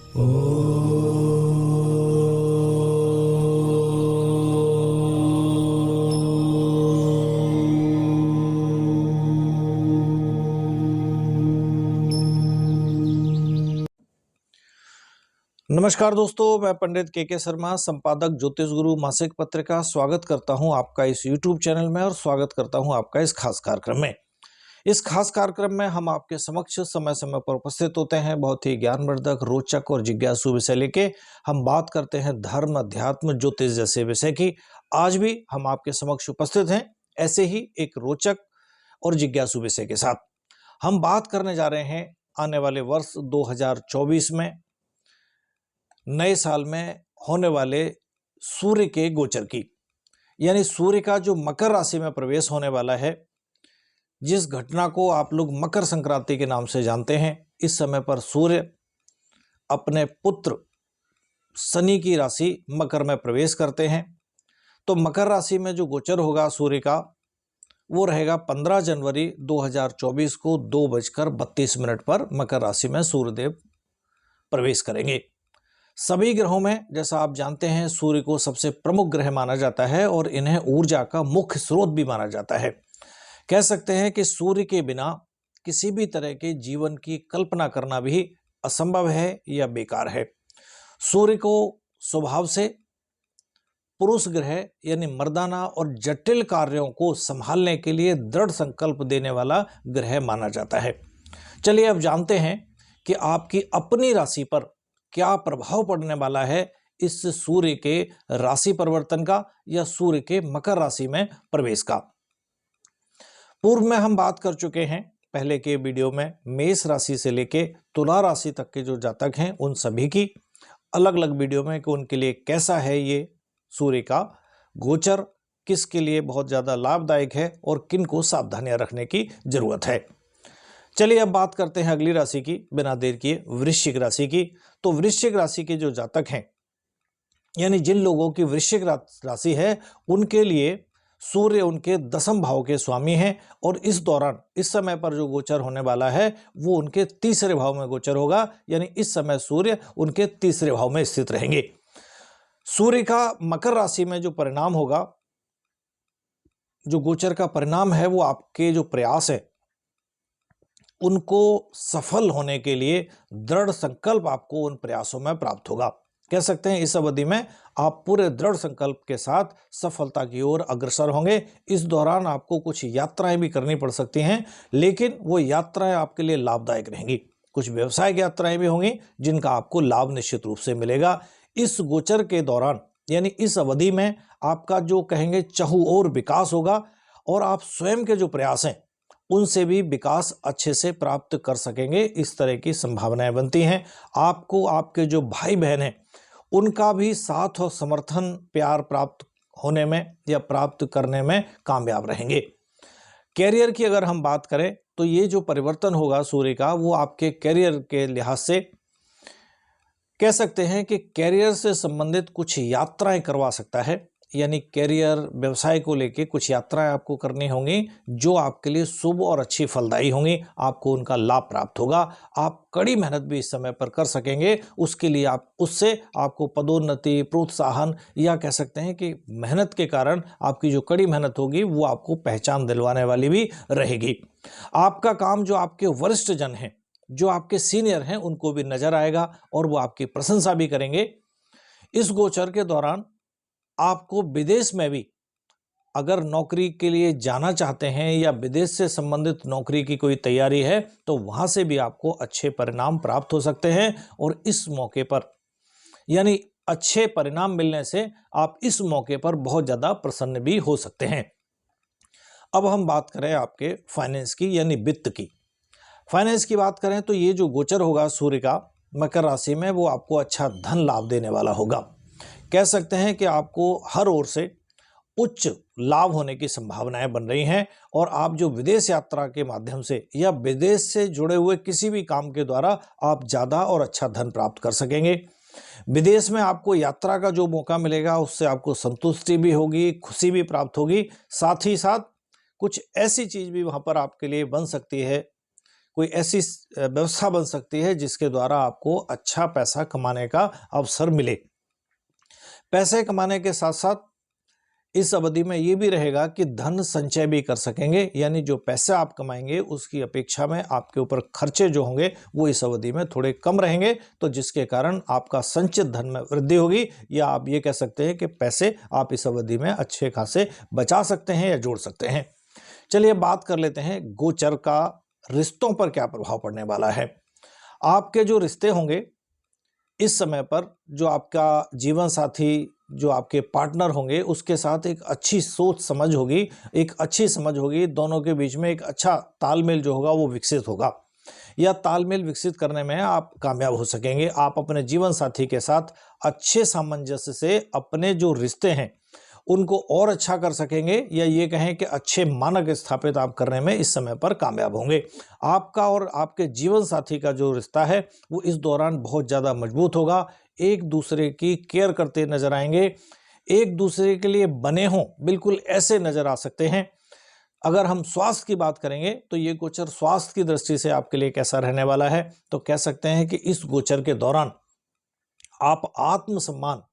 नमस्कार दोस्तों, मैं पंडित के शर्मा, संपादक ज्योतिष गुरु मासिक पत्रिका, स्वागत करता हूं आपका इस YouTube चैनल में और स्वागत करता हूं आपका इस खास कार्यक्रम में। इस खास कार्यक्रम में हम आपके समक्ष समय समय पर उपस्थित होते हैं। बहुत ही ज्ञानवर्धक, रोचक और जिज्ञासु विषय लेके हम बात करते हैं धर्म, अध्यात्म, ज्योतिष जैसे विषय की। आज भी हम आपके समक्ष उपस्थित हैं ऐसे ही एक रोचक और जिज्ञासु विषय के साथ। हम बात करने जा रहे हैं आने वाले वर्ष 2024 में, नए साल में होने वाले सूर्य के गोचर की, यानी सूर्य का जो मकर राशि में प्रवेश होने वाला है, जिस घटना को आप लोग मकर संक्रांति के नाम से जानते हैं। इस समय पर सूर्य अपने पुत्र शनि की राशि मकर में प्रवेश करते हैं। तो मकर राशि में जो गोचर होगा सूर्य का, वो रहेगा 15 जनवरी 2024 को 2:32 पर मकर राशि में सूर्यदेव प्रवेश करेंगे। सभी ग्रहों में, जैसा आप जानते हैं, सूर्य को सबसे प्रमुख ग्रह माना जाता है और इन्हें ऊर्जा का मुख्य स्रोत भी माना जाता है। कह सकते हैं कि सूर्य के बिना किसी भी तरह के जीवन की कल्पना करना भी असंभव है या बेकार है। सूर्य को स्वभाव से पुरुष ग्रह यानी मर्दाना और जटिल कार्यों को संभालने के लिए दृढ़ संकल्प देने वाला ग्रह माना जाता है। चलिए अब जानते हैं कि आपकी अपनी राशि पर क्या प्रभाव पड़ने वाला है इस सूर्य के राशि परिवर्तन का या सूर्य के मकर राशि में प्रवेश का। पूर्व में हम बात कर चुके हैं पहले के वीडियो में मेष राशि से लेके तुला राशि तक के जो जातक हैं उन सभी की अलग अलग वीडियो में कि उनके लिए कैसा है ये सूर्य का गोचर, किसके लिए बहुत ज़्यादा लाभदायक है और किन को सावधानियां रखने की जरूरत है। चलिए अब बात करते हैं अगली राशि की, बिना देर किए वृश्चिक राशि की। तो वृश्चिक राशि के जो जातक हैं, यानी जिन लोगों की वृश्चिक राशि है, उनके लिए सूर्य उनके 10वें भाव के स्वामी हैं और इस दौरान, इस समय पर जो गोचर होने वाला है वो उनके 3रे भाव में गोचर होगा। यानी इस समय सूर्य उनके 3रे भाव में स्थित रहेंगे। सूर्य का मकर राशि में जो परिणाम होगा, जो गोचर का परिणाम है, वो आपके जो प्रयास है उनको सफल होने के लिए दृढ़ संकल्प आपको उन प्रयासों में प्राप्त होगा। कह सकते हैं इस अवधि में आप पूरे दृढ़ संकल्प के साथ सफलता की ओर अग्रसर होंगे। इस दौरान आपको कुछ यात्राएं भी करनी पड़ सकती हैं, लेकिन वो यात्राएं आपके लिए लाभदायक रहेंगी। कुछ व्यवसायिक यात्राएं भी होंगी जिनका आपको लाभ निश्चित रूप से मिलेगा। इस गोचर के दौरान, यानी इस अवधि में, आपका जो कहेंगे चहुओर विकास होगा और आप स्वयं के जो प्रयास हैं उनसे भी विकास अच्छे से प्राप्त कर सकेंगे। इस तरह की संभावनाएं बनती हैं। आपको आपके जो भाई बहन हैं उनका भी साथ और समर्थन, प्यार प्राप्त होने में या प्राप्त करने में कामयाब रहेंगे। कैरियर की अगर हम बात करें तो ये जो परिवर्तन होगा सूर्य का, वो आपके कैरियर के लिहाज से कह सकते हैं कि कैरियर से संबंधित कुछ यात्राएं करवा सकता है। यानी कैरियर, व्यवसाय को लेके कुछ यात्राएं आपको करनी होंगी जो आपके लिए शुभ और अच्छी फलदायी होंगी। आपको उनका लाभ प्राप्त होगा। आप कड़ी मेहनत भी इस समय पर कर सकेंगे। उसके लिए उससे आपको पदोन्नति, प्रोत्साहन, या कह सकते हैं कि मेहनत के कारण आपकी जो कड़ी मेहनत होगी वो आपको पहचान दिलवाने वाली भी रहेगी। आपका काम जो आपके वरिष्ठ जन हैं, जो आपके सीनियर हैं, उनको भी नजर आएगा और वो आपकी प्रशंसा भी करेंगे। इस गोचर के दौरान आपको विदेश में भी अगर नौकरी के लिए जाना चाहते हैं या विदेश से संबंधित नौकरी की कोई तैयारी है तो वहां से भी आपको अच्छे परिणाम प्राप्त हो सकते हैं। और इस मौके पर, यानी अच्छे परिणाम मिलने से आप इस मौके पर बहुत ज्यादा प्रसन्न भी हो सकते हैं। अब हम बात करें आपके फाइनेंस की, यानी वित्त की। फाइनेंस की बात करें तो ये जो गोचर होगा सूर्य का मकर राशि में, वो आपको अच्छा धन लाभ देने वाला होगा। कह सकते हैं कि आपको हर ओर से उच्च लाभ होने की संभावनाएं बन रही हैं और आप जो विदेश यात्रा के माध्यम से या विदेश से जुड़े हुए किसी भी काम के द्वारा आप ज़्यादा और अच्छा धन प्राप्त कर सकेंगे। विदेश में आपको यात्रा का जो मौका मिलेगा उससे आपको संतुष्टि भी होगी, खुशी भी प्राप्त होगी। साथ ही साथ कुछ ऐसी चीज़ भी वहाँ पर आपके लिए बन सकती है, कोई ऐसी व्यवस्था बन सकती है जिसके द्वारा आपको अच्छा पैसा कमाने का अवसर मिले। पैसे कमाने के साथ साथ इस अवधि में ये भी रहेगा कि धन संचय भी कर सकेंगे, यानी जो पैसे आप कमाएंगे उसकी अपेक्षा में आपके ऊपर खर्चे जो होंगे वो इस अवधि में थोड़े कम रहेंगे, तो जिसके कारण आपका संचित धन में वृद्धि होगी, या आप ये कह सकते हैं कि पैसे आप इस अवधि में अच्छे खासे बचा सकते हैं या जोड़ सकते हैं। चलिए बात कर लेते हैं गोचर का रिश्तों पर क्या प्रभाव पड़ने वाला है। आपके जो रिश्ते होंगे इस समय पर, जो आपका जीवन साथी, जो आपके पार्टनर होंगे उसके साथ एक अच्छी सोच समझ होगी, एक अच्छी समझ होगी, दोनों के बीच में एक अच्छा तालमेल जो होगा वो विकसित होगा, या तालमेल विकसित करने में आप कामयाब हो सकेंगे। आप अपने जीवन साथी के साथ अच्छे सामंजस्य से अपने जो रिश्ते हैं उनको और अच्छा कर सकेंगे, या ये कहें कि अच्छे मानक स्थापित आप करने में इस समय पर कामयाब होंगे। आपका और आपके जीवन साथी का जो रिश्ता है वो इस दौरान बहुत ज़्यादा मजबूत होगा, एक दूसरे की केयर करते नजर आएंगे, एक दूसरे के लिए बने हों, बिल्कुल ऐसे नजर आ सकते हैं। अगर हम स्वास्थ्य की बात करेंगे तो ये गोचर स्वास्थ्य की दृष्टि से आपके लिए कैसा रहने वाला है, तो कह सकते हैं कि इस गोचर के दौरान आप आत्मसम्मान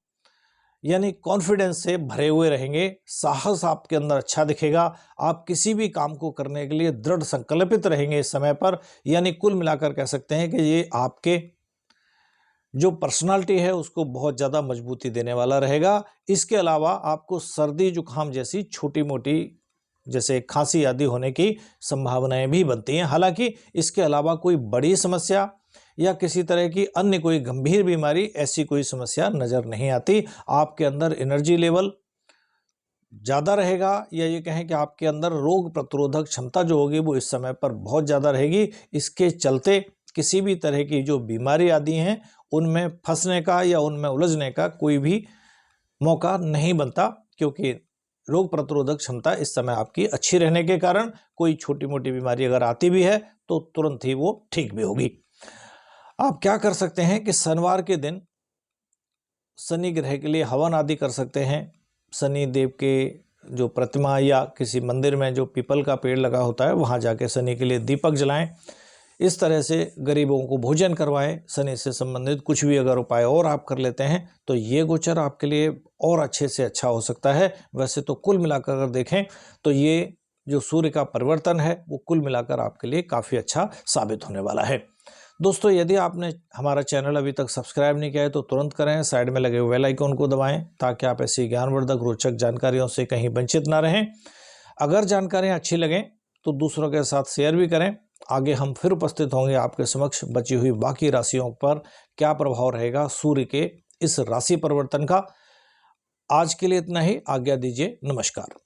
यानी कॉन्फिडेंस से भरे हुए रहेंगे, साहस आपके अंदर अच्छा दिखेगा, आप किसी भी काम को करने के लिए दृढ़ संकल्पित रहेंगे इस समय पर। यानी कुल मिलाकर कह सकते हैं कि ये आपके जो पर्सनालिटी है उसको बहुत ज़्यादा मजबूती देने वाला रहेगा। इसके अलावा आपको सर्दी जुकाम जैसी छोटी मोटी जैसे खांसी आदि होने की संभावनाएं भी बनती हैं। हालांकि इसके अलावा कोई बड़ी समस्या या किसी तरह की अन्य कोई गंभीर बीमारी, ऐसी कोई समस्या नज़र नहीं आती। आपके अंदर एनर्जी लेवल ज़्यादा रहेगा, या ये कहें कि आपके अंदर रोग प्रतिरोधक क्षमता जो होगी वो इस समय पर बहुत ज़्यादा रहेगी। इसके चलते किसी भी तरह की जो बीमारी आदि हैं उनमें फंसने का या उनमें उलझने का कोई भी मौका नहीं बनता, क्योंकि रोग प्रतिरोधक क्षमता इस समय आपकी अच्छी रहने के कारण कोई छोटी मोटी बीमारी अगर आती भी है तो तुरंत ही वो ठीक भी होगी। आप क्या कर सकते हैं कि शनिवार के दिन शनि ग्रह के लिए हवन आदि कर सकते हैं। शनि देव के जो प्रतिमा या किसी मंदिर में जो पीपल का पेड़ लगा होता है वहाँ जाके शनि के लिए दीपक जलाएं। इस तरह से गरीबों को भोजन करवाएं। शनि से संबंधित कुछ भी अगर उपाय और आप कर लेते हैं तो ये गोचर आपके लिए और अच्छे से अच्छा हो सकता है। वैसे तो कुल मिलाकर अगर देखें तो ये जो सूर्य का परिवर्तन है वो कुल मिलाकर आपके लिए काफ़ी अच्छा साबित होने वाला है। दोस्तों, यदि आपने हमारा चैनल अभी तक सब्सक्राइब नहीं किया है तो तुरंत करें, साइड में लगे बेल आइकन को दबाएं ताकि आप ऐसी ज्ञानवर्धक रोचक जानकारियों से कहीं वंचित ना रहें। अगर जानकारियां अच्छी लगें तो दूसरों के साथ शेयर भी करें। आगे हम फिर उपस्थित होंगे आपके समक्ष बची हुई बाकी राशियों पर क्या प्रभाव रहेगा सूर्य के इस राशि परिवर्तन का। आज के लिए इतना ही, आज्ञा दीजिए, नमस्कार।